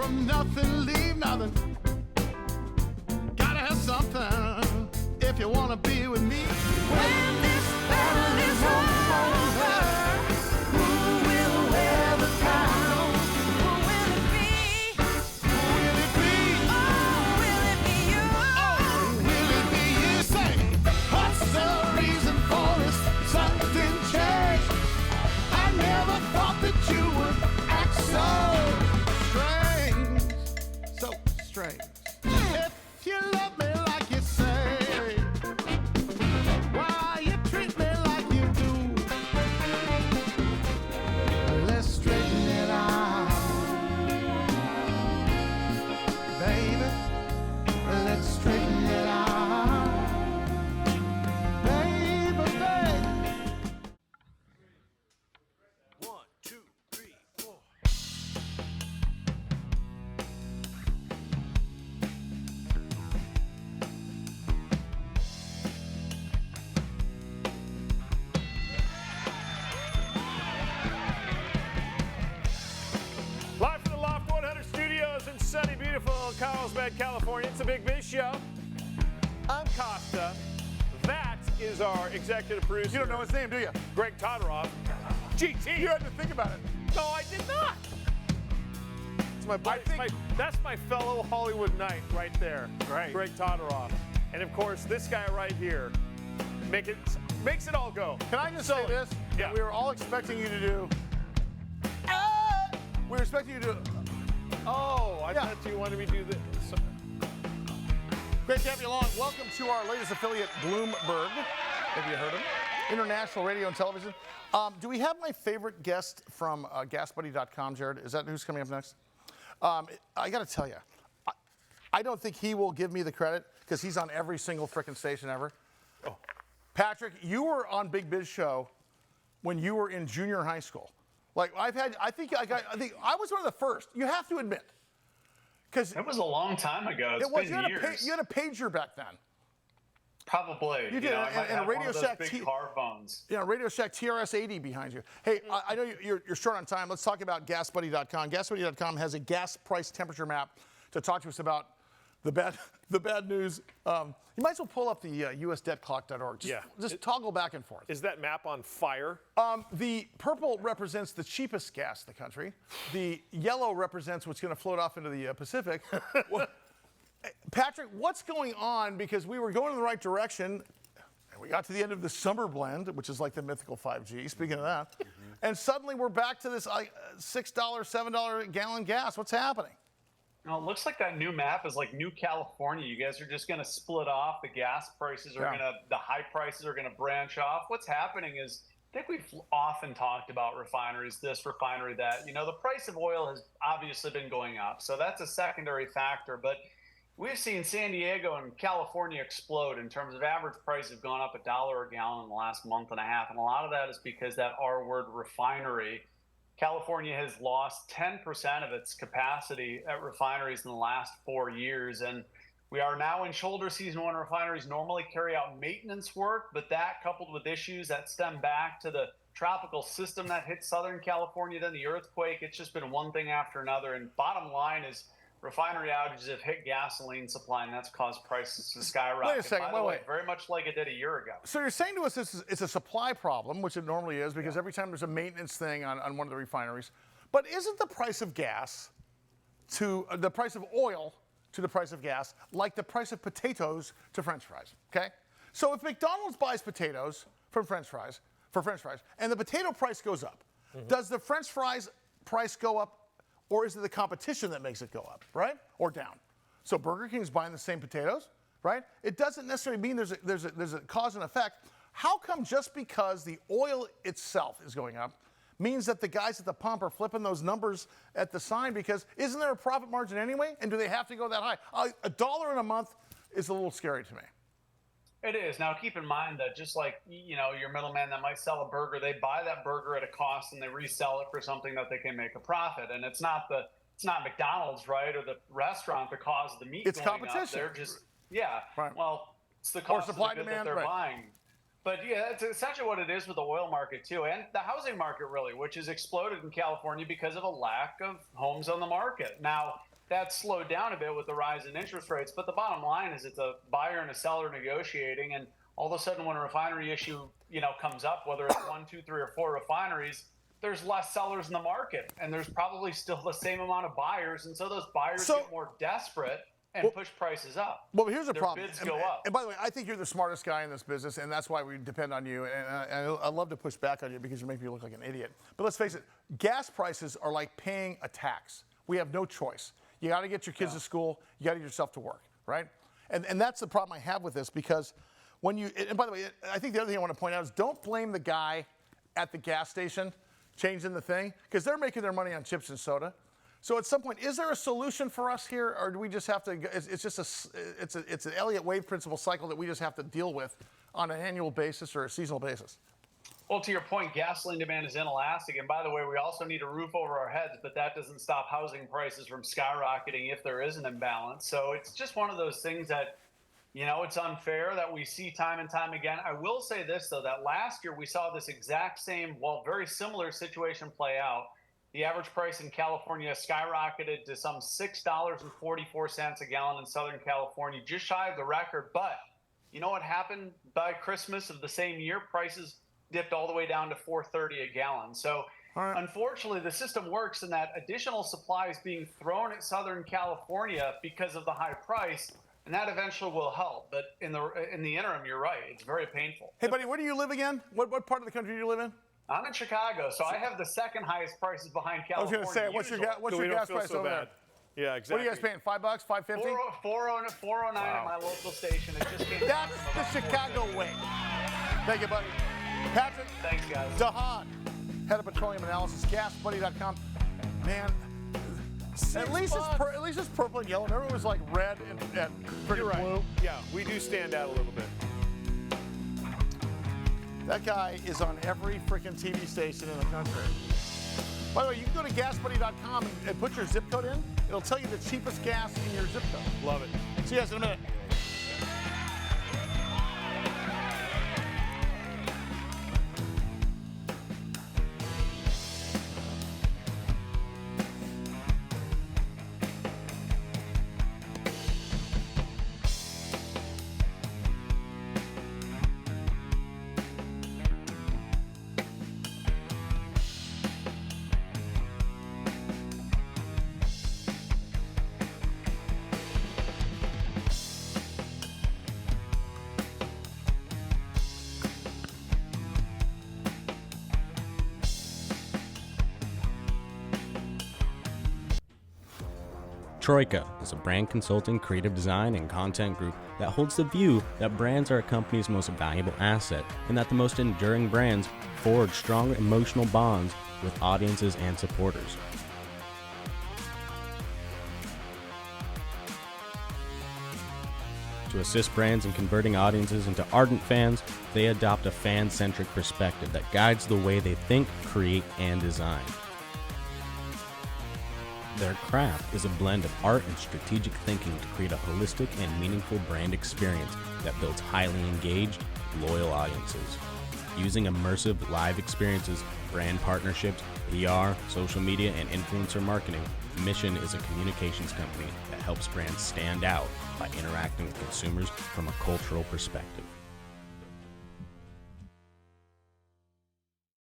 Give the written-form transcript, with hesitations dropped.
from nothing, leave nothing. Gotta have something if you wanna be with me. When this battle is over, who will wear the crown? Who will it be? Who will it be? Oh, will it be you? Oh, will it be you? Say, what's the reason for this sudden change? I never thought that you would act so strange, so strange. If you love me like you say, why you treat me like you do? Let's straighten it out, baby. Let's straighten it out, baby, baby. 1, 2, 3, 4. Live from the Loft 100 Studios in sunny, beautiful Carlsbad, California. It's a Big Biz Show. I'm Costa. That is our executive producer. You don't know his name, do you? Greg Todoroff. GT. You had to think about it. No, I did not. It's my buddy. That's my fellow Hollywood knight right there. Right. Greg Todoroff. And of course, this guy right here makes it all go. Can I just say this? Yeah. We were all expecting you to do. We were expecting you to do. Oh, I Yeah. thought you wanted me to do this. Great to have you along. Welcome to our latest affiliate, Bloomberg. Have you heard of him? International radio and television. Do we have my favorite guest from GasBuddy.com, Jared? Is that who's coming up next? I got to tell you, I don't think he will give me the credit because he's on every single frickin' station ever. Oh. Patrick, you were on Big Biz Show when you were in junior high school. Like I think I was one of the first. You have to admit, because That was a long time ago. It's been years. you had a pager back then. Probably. You did, know, I and might a have Radio one of those Shack big car phones. Yeah, Radio Shack TRS-80 behind you. Hey, I know you're short on time. Let's talk about GasBuddy.com. GasBuddy.com has a gas price temperature map to talk to us about the bad news. You might as well pull up the USDebtClock.org. Just toggle back and forth. Is that map on fire? The purple represents the cheapest gas in the country. The yellow represents what's going to float off into the Pacific. Well, Patrick, what's going on? Because we were going in the right direction, and we got to the end of the summer blend, which is like the mythical 5G, speaking of that, and suddenly we're back to this $6, $7 a gallon gas. What's happening? No, it looks like that new map is like New California. You guys are just going to split off. The gas prices are the high prices are going to branch off. What's happening is, I think we've often talked about refineries, this refinery, that. You know, the price of oil has obviously been going up. So that's a secondary factor. But we've seen San Diego and California explode in terms of average prices have gone up $1 a gallon in the last month and a half. And a lot of that is because that R-word refinery. California has lost 10% of its capacity at refineries in the last 4 years. And we are now in shoulder season when refineries normally carry out maintenance work. But that, coupled with issues that stem back to the tropical system that hit Southern California, then the earthquake, it's just been one thing after another. And bottom line is, refinery outages have hit gasoline supply, and that's caused prices to skyrocket. Wait a second, By the way, wait. very much like it did a year ago. So you're saying to us it's a supply problem, which it normally is, because every time there's a maintenance thing on one of the refineries. But isn't the price of gas to the price of oil to the price of gas like the price of potatoes to French fries? Okay? So if McDonald's buys potatoes for French fries, and the potato price goes up, does the French fries price go up? Or is it the competition that makes it go up, right? Or down? So Burger King's buying the same potatoes, right? It doesn't necessarily mean there's a cause and effect. How come just because the oil itself is going up means that the guys at the pump are flipping those numbers at the sign? Because isn't there a profit margin anyway? And do they have to go that high? $1 in a month is a little scary to me. It is. Now, keep in mind that just like, you know, your middleman that might sell a burger, they buy that burger at a cost and they resell it for something that they can make a profit. And it's not McDonald's, right, or the restaurant that caused the meat it's going competition. up. They're just, yeah. Right. Well, it's the cost of the good demand, that they're right. buying. But yeah, that's essentially what it is with the oil market too, and the housing market really, which has exploded in California because of a lack of homes on the market. Now, That's slowed down a bit with the rise in interest rates. But the bottom line is it's a buyer and a seller negotiating, and all of a sudden when a refinery issue, comes up, whether it's 1, 2, 3, or 4 refineries, there's less sellers in the market, and there's probably still the same amount of buyers, and so those buyers get more desperate and push prices up. Well, here's the Their problem. bids go up. And by the way, I think you're the smartest guy in this business, and that's why we depend on you. And I love to push back on you because you make me look like an idiot. But let's face it, gas prices are like paying a tax. We have no choice. You got to get your kids to school. You got to get yourself to work, right? And that's the problem I have with this, because when you, and by the way, I think the other thing I want to point out is don't blame the guy at the gas station changing the thing, because they're making their money on chips and soda. So at some point, is there a solution for us here, or do we just have to? It's just it's an Elliott wave principle cycle that we just have to deal with on an annual basis or a seasonal basis. Well, to your point, gasoline demand is inelastic, and by the way, we also need a roof over our heads, but that doesn't stop housing prices from skyrocketing if there is an imbalance. So it's just one of those things that, it's unfair that we see time and time again. I will say this, though, that last year we saw this exact same, very similar situation play out. The average price in California skyrocketed to some $6.44 a gallon in Southern California, just shy of the record. But you know what happened by Christmas of the same year? Prices dipped all the way down to $4.30 a gallon. So unfortunately, the system works in that additional supply is being thrown at Southern California because of the high price, and that eventually will help. But in the interim, you're right. It's very painful. Hey, buddy, where do you live again? What part of the country do you live in? I'm in Chicago, so I have the second highest prices behind California. I was going to say, what's your gas price over there? Yeah, exactly. What are you guys paying? $5, $5.50? $4.09 at my local station. It just came That's the Chicago way. Thank you, buddy. Patrick. Thanks, guys. DeHaan, head of Petroleum Analysis, GasBuddy.com. Man, at least it's purple and yellow. Remember it was like red and pretty blue? Yeah, we do stand out a little bit. That guy is on every freaking TV station in the country. By the way, you can go to GasBuddy.com and put your zip code in. It'll tell you the cheapest gas in your zip code. Love it. See you guys in a minute. Troika is a brand consulting, creative design, and content group that holds the view that brands are a company's most valuable asset, and that the most enduring brands forge strong emotional bonds with audiences and supporters. To assist brands in converting audiences into ardent fans, they adopt a fan-centric perspective that guides the way they think, create, and design. Their craft is a blend of art and strategic thinking to create a holistic and meaningful brand experience that builds highly engaged, loyal audiences. Using immersive live experiences, brand partnerships, PR, social media, and influencer marketing, Mission is a communications company that helps brands stand out by interacting with consumers from a cultural perspective.